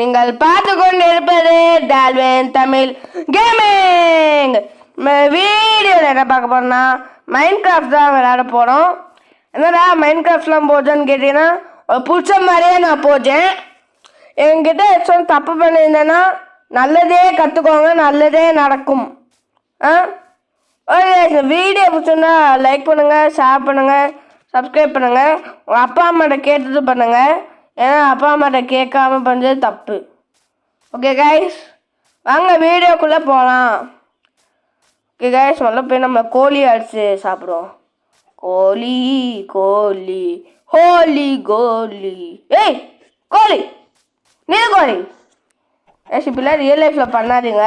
நீங்கள் பார்த்து கொண்டு இருப்பது டால்வின் தமிழ் கேமிங். வீடியோவில் என்ன பார்க்க போறோம்னா மைன்கிராஃப்ட் தான் விளையாட போகிறோம். என்னடா மைன்கிராஃப்ட்லாம் போச்சேன்னு கேட்டீங்கன்னா பிடிச்ச மாதிரியே நான் போச்சேன். என்கிட்ட ஏதாச்சும் தப்பு பண்ணியிருந்தேன்னா நல்லதே கற்றுக்கோங்க, நல்லதே நடக்கும். வீடியோ பிடிச்சிருந்தா லைக் பண்ணுங்கள், ஷேர் பண்ணுங்கள், சப்ஸ்கிரைப் பண்ணுங்கள். உங்கள் அப்பா அம்மாட்ட கேட்டுட்டு பண்ணுங்கள், ஏன்னா அப்பா அம்மாட்ட கேட்காம பண்ணுறது தப்பு. ஓகே கைஸ், வாங்க வீடியோக்குள்ளே போகலாம். ஓகே கைஸ், முதல்ல போய் நம்ம கோழி அடிச்சு சாப்பிடுவோம். கோழி கோழி ஹோலி கோலி. ஏய் கோழி, நீ கோழி. ஏஸ் இப்படிலாம் ரியல் லைஃப்பில் பண்ணாதீங்க.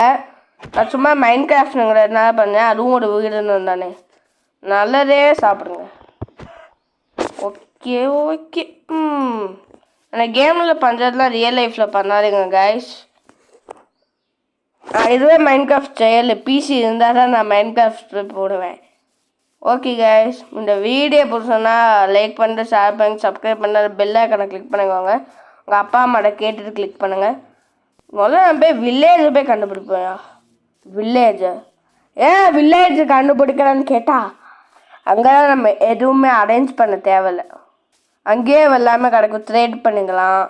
நான் சும்மா மைண்ட் கிராஃப்ட்ங்கிறதுனால பண்ணேன், அதுவும் ஒரு வீடுன்னு தானே. நல்லதே சாப்பிடுங்க. Okay okay. அந்த கேமில் பண்ணுறதுலாம் ரியல் லைஃப்பில் பண்ணாதீங்க கைஸ். இதுவே மைண்ட் கிராஃப்ட் செயல் பிசி இருந்தால் தான் நான் மைண்ட் கிராஃப்ட் போடுவேன். ஓகே கைஸ், இந்த வீடியோ பிடிச்சோன்னா லைக் பண்ணிட்டு ஷேர் பண்ணி சப்ஸ்கிரைப் பண்ண பெல் ஐக்கானை கிளிக் பண்ணிக்கோங்க. உங்கள் அப்பா அம்மாட்ட கேட்டுட்டு கிளிக் பண்ணுங்கள். முதல்ல நான் போய் வில்லேஜ் போய் கண்டுபிடிப்பேன். வில்லேஜ் ஏன் வில்லேஜ் கண்டுபிடிக்கிறேன்னு கேட்டால் அங்கே தான் நம்ம எதுவுமே அரேஞ்ச் பண்ண தேவையில்லை, அங்கேயே எல்லாமே கிடைக்கும், ட்ரேட் பண்ணிக்கலாம்.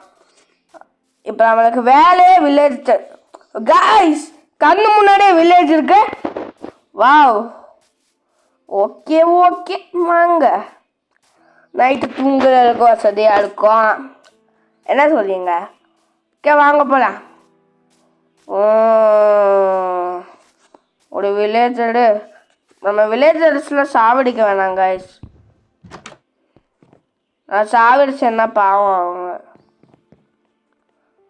இப்போ நம்மளுக்கு வேலையே வில்லேஜ். கைஸ், கண்ணு முன்னாடியே வில்லேஜ் இருக்கு. Wow, okay okay. வாங்க, நைட்டு தூங்குறதுக்கு வசதியாக இருக்கும். என்ன சொல்றீங்க? ஓகே வாங்க போகலாம். ஒரு வில்லேஜரு, நம்ம வில்லேஜர்ஸில் சாவடிக்க வேணாம் கைஸ். நான் சாவடிச்சேன்னா பாவம் அவங்க.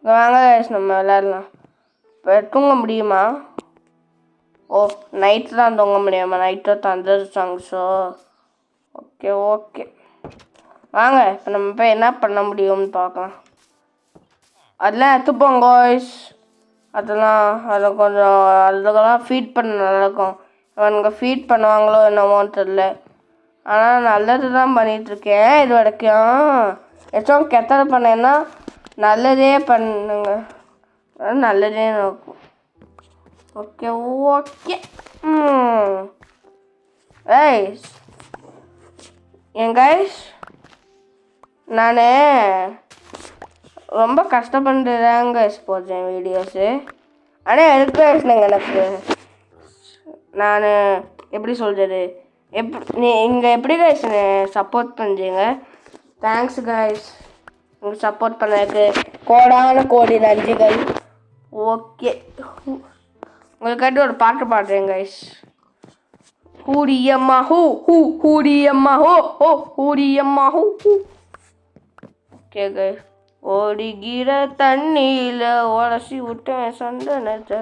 வாங்க கைஸ், நம்ம விளையாடலாம். இப்போ தூங்க முடியுமா? ஓ, நைட்டு தான் தூங்க முடியுமா? நைட்டு தந்துருச்சாங்க. ஸோ ஓகே ஓகே, வாங்க இப்போ நம்ம போய் என்ன பண்ண முடியும்னு பார்க்கலாம். அதெல்லாம் எடுத்துப்போம் காய்ஸ். அதில் கொஞ்சம் அதுக்கெல்லாம் ஃபீட் பண்ண நல்லாயிருக்கும். அவனுங்க ஃபீட் பண்ணுவாங்களோ என்னவோன்னு தெரில, ஆனால் நல்லது தான் பண்ணிகிட்ருக்கேன் இது வரைக்கும். ஏதாச்சும் கெட்டது பண்ணேன்னா நல்லதே பண்ணுங்க, நல்லதே நடக்கும். Okay okay. கைஸ், என் கைஸ், நான் ரொம்ப கஷ்டப்பட்டு தான் கைஸ் போடுறேன் வீடியோஸு. ஆனால் எதுக்கு கைஸ் எனக்கு நான் எப்படி சொல்கிறது, நீங்கள் எப்படி கைஸ் சப்போர்ட் பண்ணுறீங்க? தேங்க்ஸ் கைஸ், நீங்கள் சப்போர்ட் பண்ணதுக்கு கோடான கோடி நன்றிகள். ஓகே, உங்களுக்காட்டி ஒரு பாட்டு பாடுறேன் கைஸ். ஹூடியம்மா ஹூ ஹூ ஹூடியம்மா ஹோ ஹோ ஹூடியம்மா ஹூ ஹூ. ஓகே கைஸ், ஓடிகிற தண்ணியில் உடச்சி விட்டேன் சந்தனத்தை.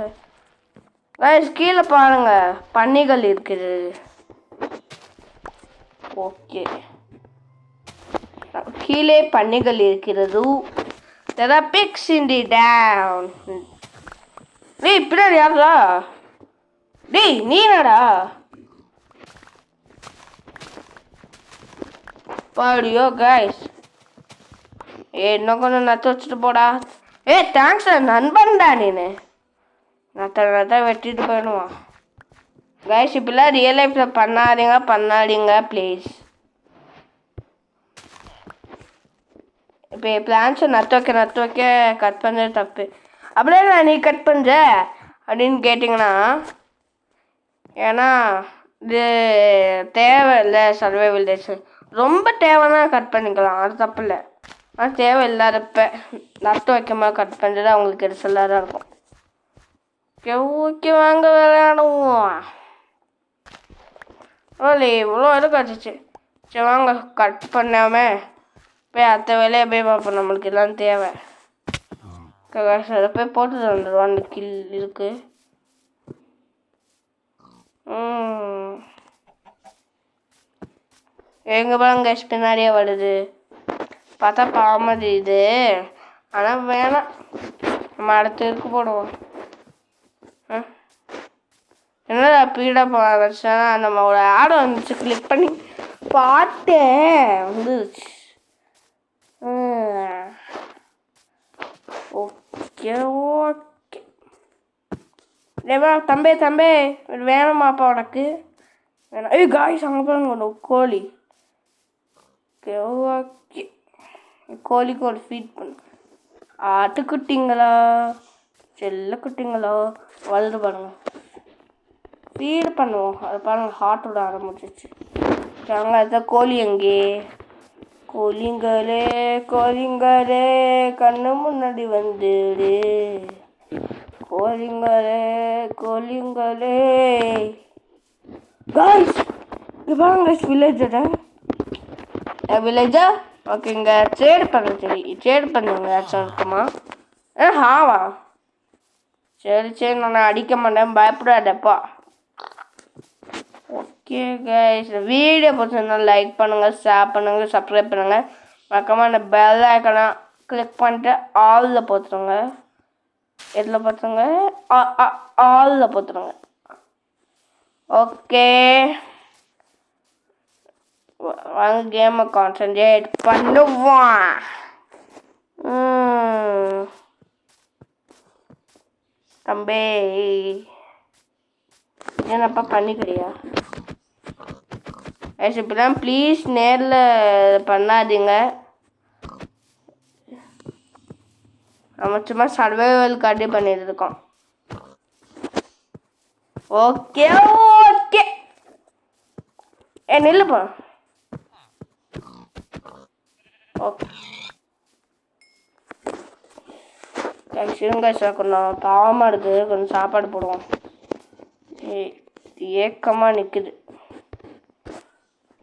கைஸ் கீழே பாருங்க, பன்னிகள் இருக்குது. ஓகே, கீழே பன்னிகள் இருக்கிறது. There are pigs in the down. டேய் பின்னாடி யாரா? டேய் நீ என்னடா? பாடியோ கைஸ், இன்னும் கொஞ்சம் நத்து வச்சுட்டு போடா. தேங்க்ஸ் நண்பன்டா நீனு. நத்த வெட்டிட்டு போயிடுவான். கைஸ் இப்பெல்லாம் ரியல் லைஃப்பில் பண்ணாதீங்க ப்ளீஸ். இப்போ என் பிளான்ஸை நத்து வைக்க கட் பண்ணுறது தப்பு. அப்படியே நான் நீ கட் பண்ணுற அப்படின்னு கேட்டிங்கன்னா, ஏன்னா இது தேவையில்லை சர்வைவல் டேஸ். ரொம்ப தேவைன்னா கட் பண்ணிக்கலாம், அது தப்பு இல்லை. ஆனால் தேவை இல்லாதப்ப நட்டு வைக்காமல் கட் பண்ணுறது அவங்களுக்கு எரிசலாக தான் இருக்கும். ஓகே ஓகே, வாங்க விளையாடுவோம். இவ்வளோ இது கிடச்சிச்சு. சரி வாங்க, கட் பண்ணாமல் போய் அடுத்த வேலையை போய் பார்ப்போம். நம்மளுக்கு எல்லாம் தேவை. அதை போய் போட்டு வந்துடுவோம். அந்த கில் இருக்கு. எங்கே பாருங்க பின்னாடியே வருது. பார்த்தா பாவம் இது, ஆனால் வேணாம், நம்ம அடுத்த இதுக்கு போடுவோம். என்னடா பீடா போச்சா? நம்ம ஒரு ஆடை வந்துச்சு, கிளிக் பண்ணி பார்த்தேன் வந்துருச்சு. Okay okay. தம்பி தம்பி வேணுமாப்பா உனக்கு? வேணாம். ஏய் காய்ஸ் அங்கே பாருங்க கோழி. Okay okay. கோழிக்கு ஒரு ஃபீட் பண்ணு. ஆட்டுக்குட்டிங்களா செல்ல குட்டிங்களா வளர்ந்து பாருங்க. ஃபீடு பண்ணுவோம். அது பாருங்க ஹார்ட் விட ஆரம்பிச்சிச்சு. அங்கே அதுதான் கோழி. எங்கே கோழிங்களே கோழிங்களே கண்ணு முன்னாடி வந்துடு. கோழிங்களே கோழிங்களே காய்ஸ் இது பாருங்க கைஸ் வில்லேஜா ஓகேங்க. ட்ரேட் பண்ண சரி ட்ரேட் பண்ணுங்க ஏதாச்சும் இருக்குமா? ஹாவா சரி சரி நான் அடிக்க மாட்டேன் பயப்படாதப்பா. ஓகே கைஸ் வீடியோ பிடிச்சிருந்தா லைக் பண்ணுங்கள் ஷேர் பண்ணுங்கள் சப்ஸ்கிரைப் பண்ணுங்கள். மறக்காம அந்த பெல் ஐக்கானை கிளிக் பண்ணிட்டு ஆலில் போட்டுருங்க. எதில் போட்டுருங்க? ஆலில் போட்டுருங்க. ஓகே வாங்க கேமை கான்சன்ட்ரேட் பண்ணுவான். தம்பி என்னப்பா பண்ணிக்கிறியா? இப்படிலாம் ப்ளீஸ் நேரில் பண்ணாதீங்க. நம்ம சும்மா சர்வைவல் காட்டி பண்ணிட்டு இருக்கோம். Okay okay நில்லுப்பா. ஓகே கொஞ்சம் பாவமாக இருக்குது. கொஞ்சம் சாப்பாடு போடுவோம். ஏக்கமாக நிற்குது.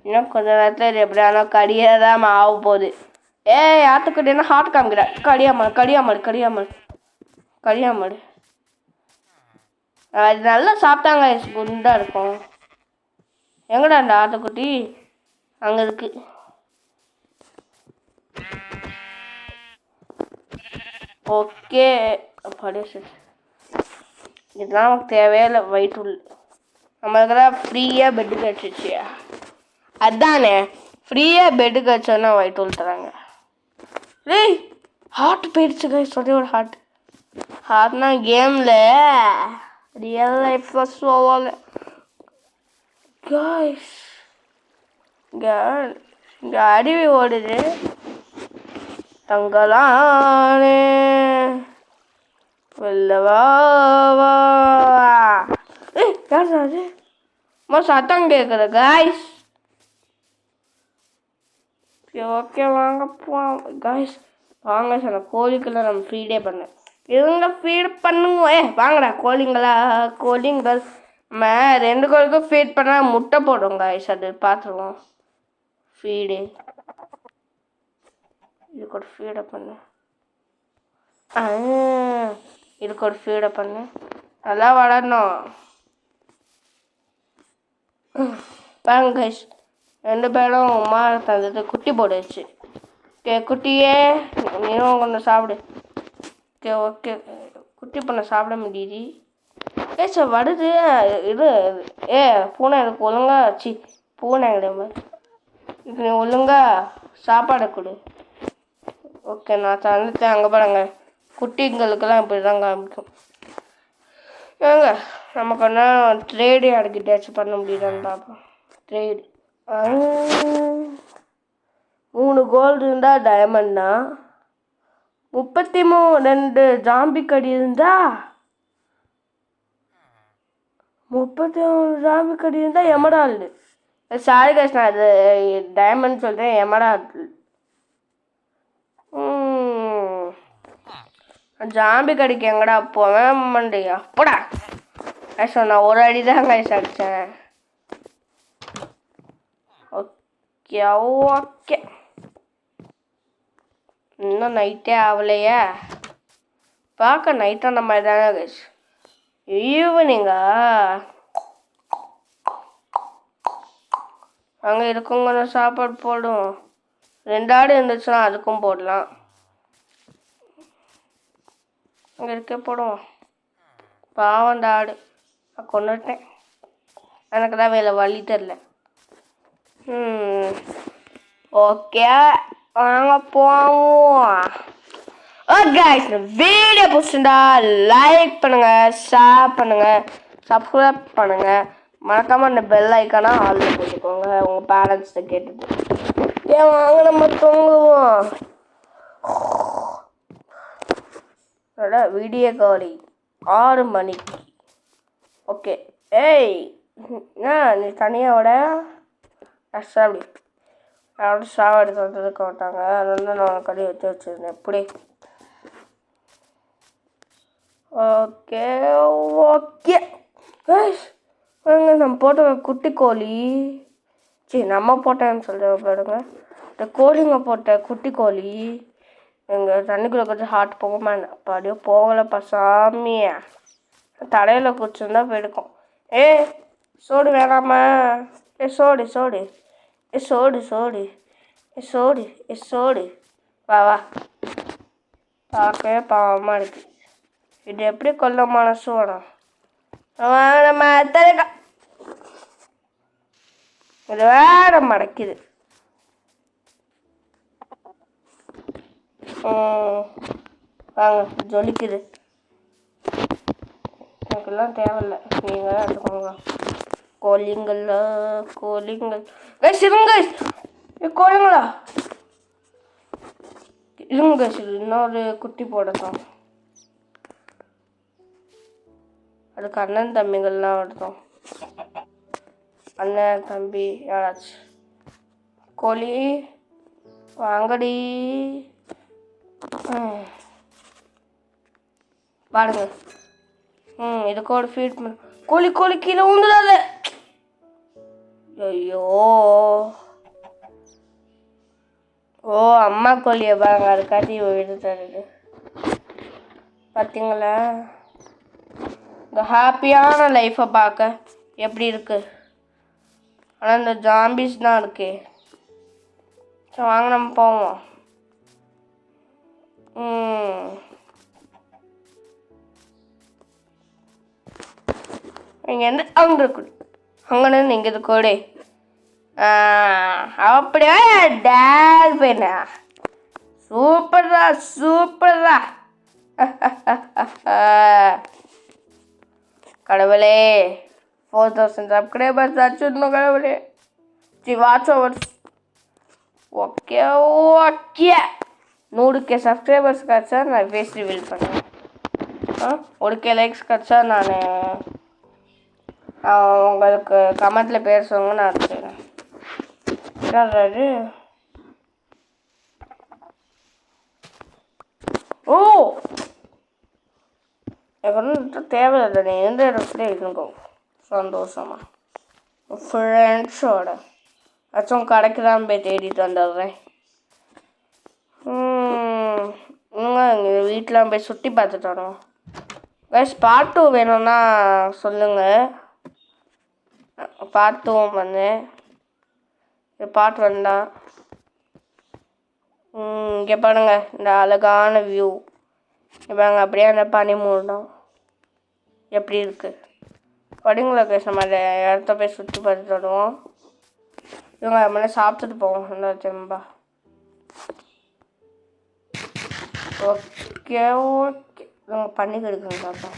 இன்னும் கொஞ்சம் நேரத்தில் இது எப்படி ஆனால் கடியாக தான் ஆக போகுது. ஆட்டுக்குட்டினா ஹார்ட் காமிக்கிற கடியாமல் கடியாமல் கடியாமல் கடியாமல் அது நல்லா சாப்பிட்டாங்க. குண்டாக இருக்கும். எங்கடா அந்த ஆட்டுக்குட்டி? அங்கே இருக்கு. ஓகே அப்படியே சரி. இதெல்லாம் நமக்கு தேவையில்லை. வயிற்றுள் நம்மளுக்கெல்லாம் ஃப்ரீயாக பெட்டு கிடச்சிச்சு. அதுதானே ஃப்ரீயாக பெட்டு கிடச்சோன்னா வயிற்றுள் தராங்க. டேய் ஹார்ட் போயிடுச்சு கைஸ். ஒரே ஒரு ஹார்ட்னா கேமில் ரியல் லைஃப்பில் ஸ்லோவாக கைஸ் இங்கே அருவி ஓடுது. தங்கலானே வெல்லவா யார் அது? சத்தம் கேட்குது காய்ஸ். ஓகே வாங்க போவோம் காய்ஸ். வாங்க சார் கோழிக்கெல்லாம் நம்ம ஃபீடே பண்ணேன். இவங்க ஃபீட் பண்ணுங்க. வாங்கடா கோழிங்களா கோழிங்கள். நம்ம 2 கோழிக்கும் ஃபீட் பண்ணால் முட்டை போடும் காய்ஸ். அது பார்த்துருவோம். ஃபீடு இதுக்கு ஒரு ஃபீடை பண்ணு. இதுக்கு ஒரு ஃபீடை பண்ணு. நல்லா வளரணும். பாருங்க கைஸ் 2 பேரும் உமா தந்தது குட்டி போடுச்சு. ஓகே குட்டியே நீயும் கொஞ்சம் சாப்பிடு. ஓகே ஓகே குட்டி பண்ண சாப்பிட முடியுது. சார் வருது இது. பூனை எனக்கு ஒழுங்கா பூனை கிடையாது. இதுக்கு நீ ஒழுங்கா சாப்பாடை கொடு. ஓகே நான் தந்துட்டேன். அங்கே பாருங்க குட்டிங்களுக்கெல்லாம் இப்படி தான் காமிக்கும். ஏங்க நமக்கு ஒன்றா ட்ரேடு யாருக்கிட்டாச்சும் பண்ண முடியுதான்னு பார்ப்போம். ட்ரேடு 3 கோல்டு இருந்தால் டைமண்ட்னா 32 ஜாம்பி கடி இருந்தா 33 ஜாம்பி கடி இருந்தால் எமரால்டு. சாரி கைஸ் நான் அது டைமண்ட் சொல்கிறேன். எமரால்டு ஜாம்பி கடிக்கு எங்கடா போவேன் மண்டையா போடா. நான் ஒரு அடி தான் கைஸ் அடித்தேன். ஓகே ஓகே இன்னும் நைட்டே ஆகலையா? பார்க்க நைட்டான மாதிரி தானே கைஸ். ஈவினிங்கா அங்கே இருக்குங்க சாப்பாடு போடும். 2 ஆடு இருந்துச்சுன்னா அதுக்கும் போடலாம். அங்கே இருக்க போடுவோம். பாவம் அந்த ஆடு நான் கொண்டுட்டேன். எனக்கு தான் வேலை வழி தெரில. ஓகே வாங்க போவோம். guys, இந்த வீடியோ பிடிச்சிருந்தா லைக் பண்ணுங்க, ஷேர் பண்ணுங்க, சப்ஸ்கிரைப் பண்ணுங்க. மறக்காம இந்த பெல் ஐக்கானா ஆல்ல போட்டுக்கோங்க. உங்க பேரண்ட்ஸ்ட கேட்டுட்டு ஏன் வாங்க நம்ம தூங்குவோம். வீடியோ காலி 6 மணிக்கு. ஓகே. ஏய் நீ தனியாவோட அப்படி அவட சாப்பாடு சொல்றதுக்கு மாட்டாங்க. அதனால நான் கடை வச்சிருந்தேன். எப்படி ஓகே ஓகே நம்ம போட்ட குட்டி கோழி சரி நம்ம போட்டேன்னு சொல்கிறேன் பாருங்க. இந்த கோழிங்க போட்ட குட்டி கோழி எங்கள் தண்ணிக்குள்ளே கொஞ்சம் ஹார்ட் போகுமா அப்படியோ போகலைப்பா சாமியா தலையில் குச்சிருந்தா போயிருக்கோம். சோடு வேணாமா? சோடு சோடு சோடு சோடு சோடு சோடு வா வா பார்க்கவே பாவமாக இருக்கு. இது எப்படி கொல்ல மனசு வேணும்? நம்ம தலைக்கா இது வேற மடக்குது. வாங்க ஜொலிக்குது. எனக்கெல்லாம் தேவையில்லை, நீங்கள் எடுத்துக்கோங்க. கோழிங்கள்ல கோழிங்கள் இருங்க கோழிங்களா இருங்க இன்னொரு குட்டி போடட்டும். அதுக்கு அண்ணன் தம்பிகள்லாம் எடுத்தோம். அண்ணன் தம்பி யாராச்சும் கோழி வாங்கடி பாருங்க. இதுக்கு ஒரு ஃபீட் பண்ண கோழி கோழி கீழே உண்டுதாது. ஐயோ ஓ அம்மா கோழியை பாருங்க, அதுக்காட்டி இது தருது பார்த்தீங்களா? இந்த ஹாப்பியான லைஃப்பை பார்க்க எப்படி இருக்கு. ஆனால் இந்த ஜாம்பிஸ் தான் இருக்கு. சரி வாங்க நம்ம போவோம். இங்கேருந்து அங்கே இருக்கு, அங்கேருந்து இங்கே இது கோடி அப்படியே டேல் பேனா சூப்பர்ரா சூப்பர்ரா. கடவுளே 4000 சப்ஸ்கிரைபர்ஸ் ஆச்சுன்னு கடவுளே. Watch overs okay okay 100K subscribers கிடச்சா நான் ஃபேஸ் ரிவீல் பண்ணுவேன். 1K லைக்ஸ் கிடச்சா நான் உங்களுக்கு கமெண்ட்டில் பேர் சொல்லுங்க, நான் எடுத்துக்கிறேன். ஓ எனக்கு ஒன்றும் தேவையில்லை, நீ எந்த இடத்துல இருங்கோ சந்தோஷமா ஃப்ரெண்ட்ஸோட அச்சும் கடைக்கு தான் போய் தேடிட்டு வந்துடுறேன். எங்கள் வீட்டில் போய் சுற்றி பார்த்துட்டு வரோம். கைஸ் பார்ட் 2 வேணும்னா சொல்லுங்கள், பார்ட் 2 பண்ணேன். பார்ட் 1 தான். இங்கே பாருங்க இந்த அழகான வியூ. பாருங்க அப்படியே அந்த பனி மூடம் எப்படி இருக்கு படிங்களா கைஸ். நம்ம அந்த இடத்த போய் சுற்றி பார்த்துட்டு வருவோம். இவங்க நம்மளே சாப்பிட்டுட்டு போவோம் இந்த செம்பா. ஓகே ஓகே இவங்க பண்ணி கொடுக்குங்க பாப்பா.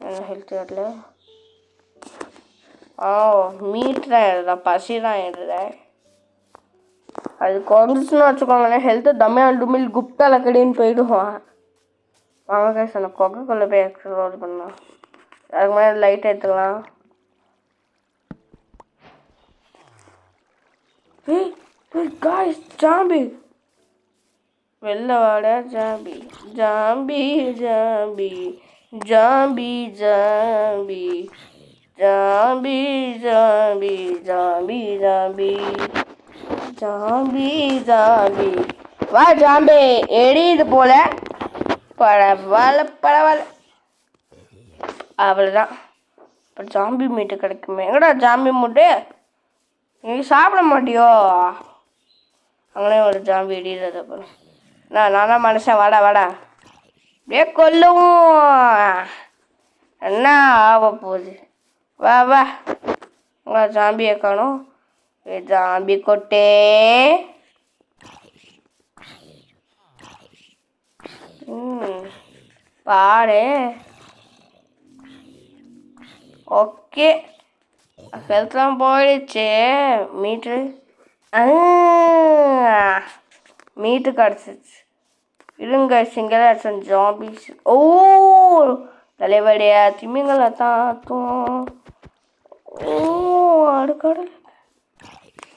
என்ன ஹெல்த் வரல. மீட் தான் எழுதா, பசி தான் எழுதுறேன். அது குறைஞ்சிச்சுன்னு வச்சுக்கோங்களேன், ஹெல்த்து டம்மியால் டுமில் குப்டால கடின்னு போயிடுவான். வாங்க கைஸ் அந்த கொக்கைக்குள்ளே போய் எக்ஸசைஸ் பண்ணலாம். அதுக்கு முன்னாடி லைட் எடுத்துக்கலாம். காய்ஸ் ஜாம்பி வெளில வாட. Zombie zombie zombie zombie zombie zombie zombie zombie zombie zombie zombie வா ஜாம்பி எரியுது போல. பரவாயில்ல பரவாயில்ல அவ்வளோதான். இப்போ ஜாம்பி மீட்டு கிடைக்குமே. எங்கடா ஜாம்பி மூட்டு? நீ சாப்பிட மாட்டியோ? அங்கே ஒரு ஜாம்பி எரியுறது. அப்புறம் நான் தான் மனுஷன். வாடா வாடா அப்படியே கொல்லுவோம். என்ன ஆக போகுது? வா வா உங்களை ஜாம்பியை காணும். ஜாம்பி கொட்டே. பாரு. ஓகே, ஹெல்த்லாம் போயிடுச்சு. மீட்ரு மீட்டு கிடச்சிச்சு. இருங்க, சிங்களாச்சும் ஜாம்பிஸ். ஓ தலைவலியா திமிங்கல தாத்தும். ஓ அடுக்கடல்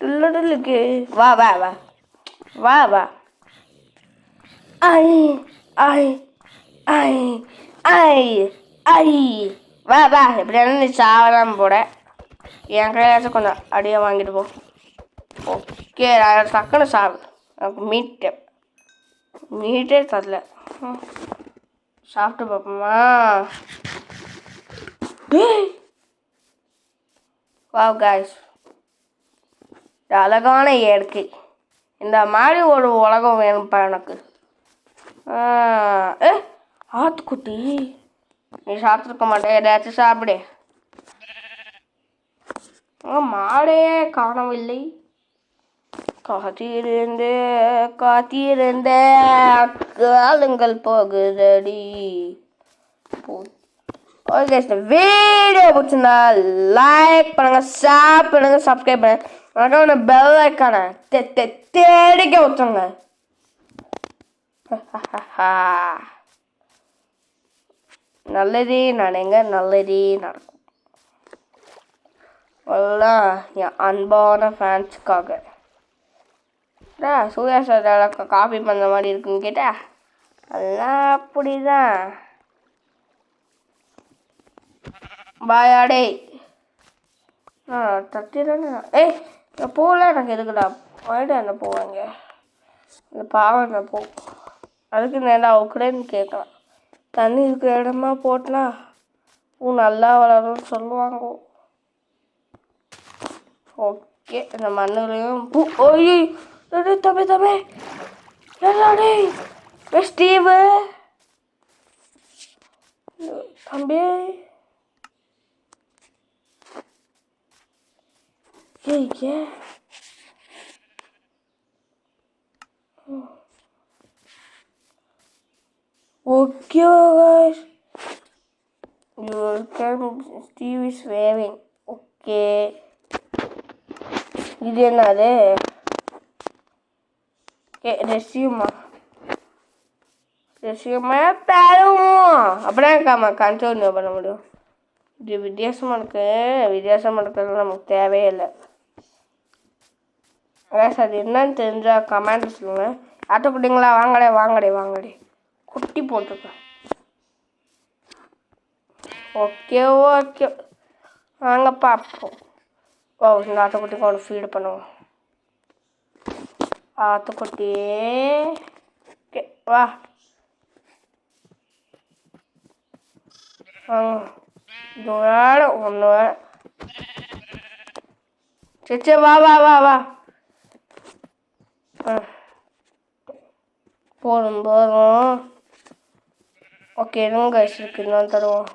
இல்லடலுக்கு. வா வா வா வா வா. ஐ ஐ ஐ ஐ ஐ வா வா. எப்படியாலும் நீ சாவலாம் போட. என் கையாச்சும் கொஞ்சம் அடியாக வாங்கிட்டு போ. ஓகே, டக்குன்னு சாவு. எனக்கு மீட்டே தரல. சாப்பிட்டு பார்ப்போமா? வாவ் காய்ஸ், அழகான இயற்கை. இந்த மாதிரி ஒரு உலகம் வேணும்ப்பா எனக்கு. ஆத்துக்குட்டி, நீ சாப்பிட்ருக்க மாட்டே, ஏதாச்சும் சாப்பிடு. மாடே காணவில்லை. காத்திருந்து காத்திருந்த காலங்கள் போகுதடி. ஓகே, வீடியோ பிடிச்சிருந்தா லைக் பண்ணுங்க, ஷேர் பண்ணுங்க, சப்ஸ்கிரைப் பண்ணுங்க. மறக்காம பெல் ஐக்கான தேடிக்க விட்டுருங்க. நல்லதே நினைங்க, நல்லதே நடக்கும். எல்லாம் என் அன்பான ஃபேன்ஸுக்காக. சூர்யா சார் காப்பி பண்ண மாதிரி இருக்குன்னு கேட்டா அதெல்லாம் அப்படிதான். பாயாடே தட்டிதானே. பூவெல்லாம் எனக்கு எதுக்குடா போயிட்டு என்ன போவாங்க இந்த பாவம் என்ன போ. அதுக்கு நேரம் அவுக்குறேன்னு கேட்கலாம். தண்ணி இருக்கிற இடமா போட்டனா பூ நல்லா வளரும்னு சொல்லுவாங்க. ஓகே, இந்த மண்ணுலையும் பூ. ஓய் தம்பி தம்பி எல்லாடே ஸ்டீவு தம்பி. Okay guys, Steve is waving. Okay, இது என்னது? ரெசியூமா தருவோம். அப்படியே இருக்காமா கண்டினியூ பண்ண முடியும். இது வித்தியாசமாக இருக்கிறது நமக்கு தேவையே இல்லை. அதான் சார், என்னன்னு தெரிஞ்சால் கமெண்ட் சொல்லுங்கள். ஆட்டக்குட்டிங்களா வாங்கடே குட்டி போட்டிருக்கேன். ஓகே வாங்க பார்ப்போம். இந்த ஆட்டுக்குட்டிக்கு ஒன்று ஃபீடு பண்ணுவோம். ஆட்டுக்குட்டி ஓகே வா. இது வேலை ஒன்று சரி வா வா வா வா. போதும். ஓகே, இன்னும் கைஸ் இருக்கு, இன்னும் தருவோம்.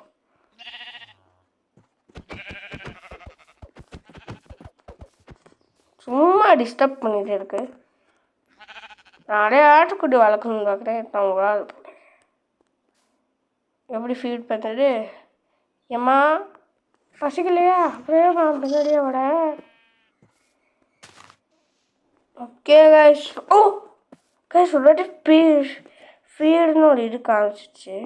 சும்மா டிஸ்டர்ப் பண்ணிட்டு இருக்கு. நிறைய ஆட்டுக்குட்டி வளர்க்கணும்னு பார்க்குறேன். உங்களால் எப்படி ஃபீட் பண்ணுறது? ஏம்மா பசிக்கலையா? அப்படியே பின்னாடியே விட. Okay guys. கைஸ் ஒரு ஃபீடுன்னு ஒரு இது காமிச்சிச்சு.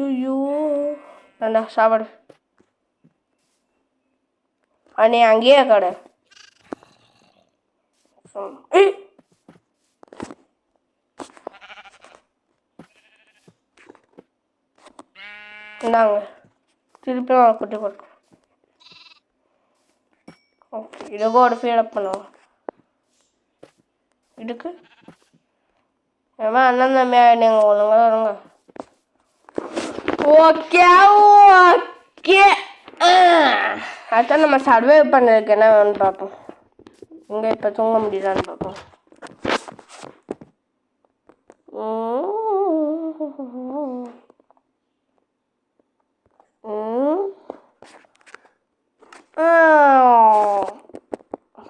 ஐயோ வேண்டா சாப்பாடு. அண்ணே அங்கேயே கடை. இந்தாங்க திருப்பியும் குட்டி போட்டு. ஓகே, இதுக்கு ஒரு ஃபீடப் பண்ணுவோம். இதுக்கு அண்ணன் தம்பியா நீங்கள் ஒழுங்கா வருங்க. ஓகே அதான் நம்ம சர்வே பண்ணுறதுக்கு என்ன வேணும்னு பார்ப்போம். இங்கே இப்போ தூங்க முடியுதான்னு பார்ப்போம்.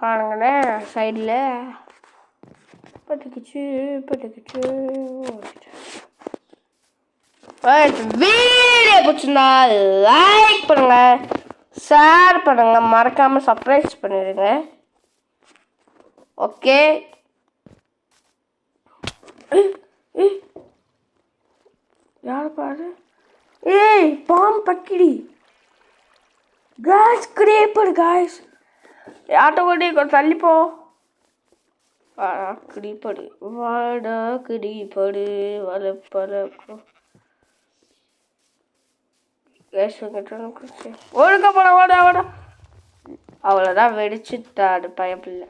பாருங்களேன் சைடில் பட்டுக்குச்சு. வீடியோ பிடிச்சிருந்தா லைக் பண்ணுங்க, ஷேர் பண்ணுங்க, மறக்காம சப்ஸ்கிரைப் பண்ணிடுங்க. ஓகே, யார் பாரு? ஏய் பாம் பக்கிடி காய்ஸ், கிரேப்பர் காய்ஸ். யார்கிட்ட ஓடி கொஞ்சம் தள்ளிப்போ. கிடிப்படு வாடா, கிடிப்படு வளப்பறக்கும். ஒழுங்க போட ஓட ஓட. அவ்வளோதான், வெடிச்சுட்டாடு பயப்பில்லை.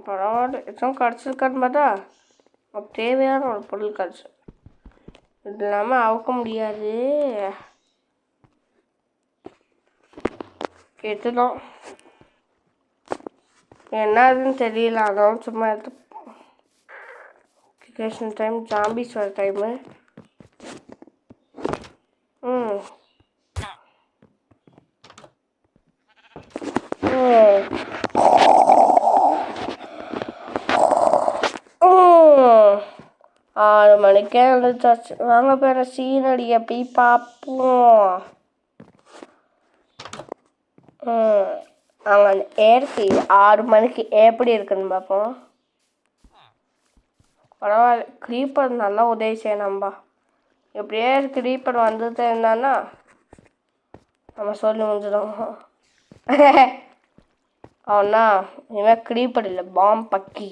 பரவாயில்ல, எதுவும் கிடச்சிருக்கான்னு பார்த்தா தேவையான ஒரு பொருள் கிடச்சி. இது இல்லாமல் அவுக்க முடியாது. கேட்டுதான் என்னதுன்னு தெரியல, அதான் சும்மா எடுத்து டைம் ஜாம்பிஸ் வர டைமு. ஆறு மணிக்கே எழுந்தாச்சு. வாங்க பேர சீனடியை போய் பார்ப்போம். அவங்க அந்த ஏற்கை 6 மணிக்கு எப்படி இருக்குன்னு பார்ப்போம். பரவாயில்ல, க்ரீப்பர் நல்லா உதவி செய்யணும்பா. எப்படியே க்ரீப்பர் வந்துட்டு இருந்தான்னா நம்ம சொல்லி முடிஞ்சிடும். அவனா இனிமேல் க்ரீப்பர் இல்லை, பாம் பக்கி.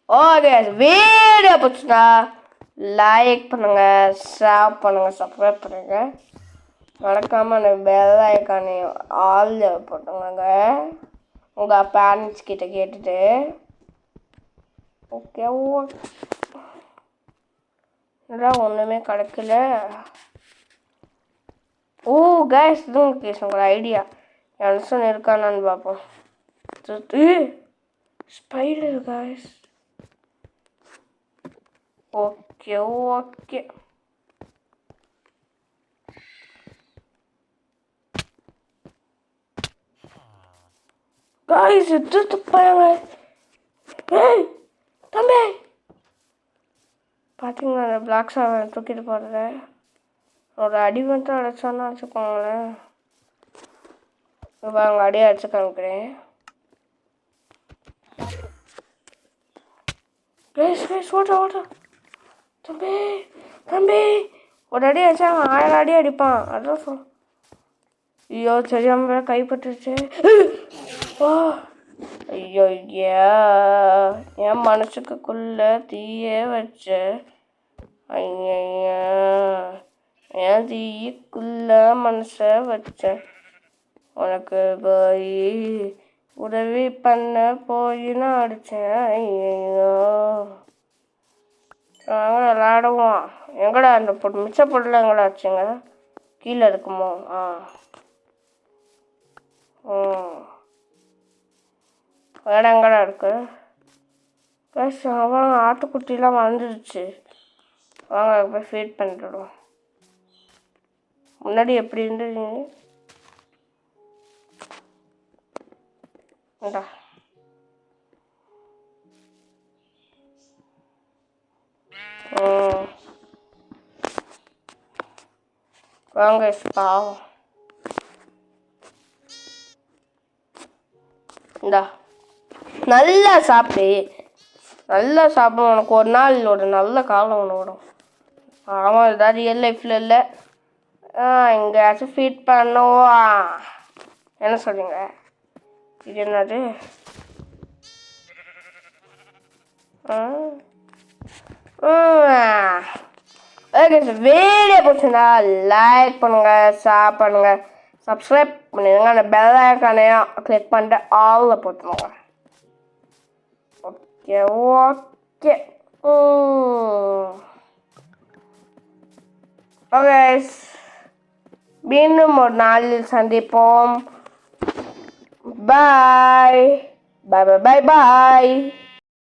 ஓகே, வீடியோ பிடிச்சினா லைக் பண்ணுங்க, ஷேர் பண்ணுங்க, சப்ஸ்கிரைப் பண்ணுங்க. மறக்காமல் அந்த பெல் ஐக்கானை ஆல் போட்டுங்க உங்கள் பேரண்ட்ஸ் கிட்ட கேட்டுட்டு. ஓகே, இதெல்லாம் ஒன்றுமே கிடைக்கல. கைஸ், இதுவும் கேஸ் உங்களோட ஐடியா என்சன் இருக்கானான்னு பார்ப்போம். Spider guys. ஓகே கைஸ், எடுத்து பாருங்க. தம்பி பார்த்தீங்களா, அந்த பிளாக் சாவன் தூக்கிட்டு போகிறத ஒரு அடி மட்டும் அடிச்சான்னு வச்சுக்கோங்களேன். அவங்க அடியை அடிச்சு காமிக்கிறேன். ஓட்ட தம்பி ஒரு அடி அடிச்சா 1000 அடி அடிப்பான். அதான் சொல். ஐயோ, தெரியாம கைப்பற்றுச்சு. ஐயோ, என் மனசுக்குள்ள தீய வச்ச. ஐயா, என் தீக்குள்ள மனச வச்ச. உனக்கு போய் உதவி பண்ண போய் நான் அடித்தேன். ஐயோ, நாங்கள் விளாடுவோம். எங்கடா அந்த மிச்ச பொருள் எங்கடா வச்சுங்க? கீழே இருக்குமோ? வேற எங்கடா இருக்கு? அவங்க ஆட்டுக்குட்டிலாம் வளர்ந்துருச்சு. வாங்க போய் ஃபீட் பண்ணிடுவோம். முன்னாடி எப்படி இருந்தது? வாங்க பாவம். இந்தா நல்லா சாப்பிடு, நல்லா சாப்பிடும். உனக்கு ஒரு நாள் ஒரு நல்ல காலம் ஒன்று வரும். ஆமாம், ஏதாவது ரியல் லைஃப்பில் இல்லை, எங்கேயாச்சும் ஃபீட் பண்ணுவா. என்ன சொல்றீங்க? இது என்னது? வீடியோ பிடிச்சிருந்தா லைக் பண்ணுங்க, ஷேர் பண்ணுங்க, சப்ஸ்கிரைப் பண்ணிடுங்க. அந்த பெல் ஐக்கானையும் கிளிக் பண்ணிட்டு ஆல்ல போட்டுருங்க. ஓகே மீண்டும் ஒரு நாளில் சந்திப்போம். பாய் பாய் பாய் பாய்.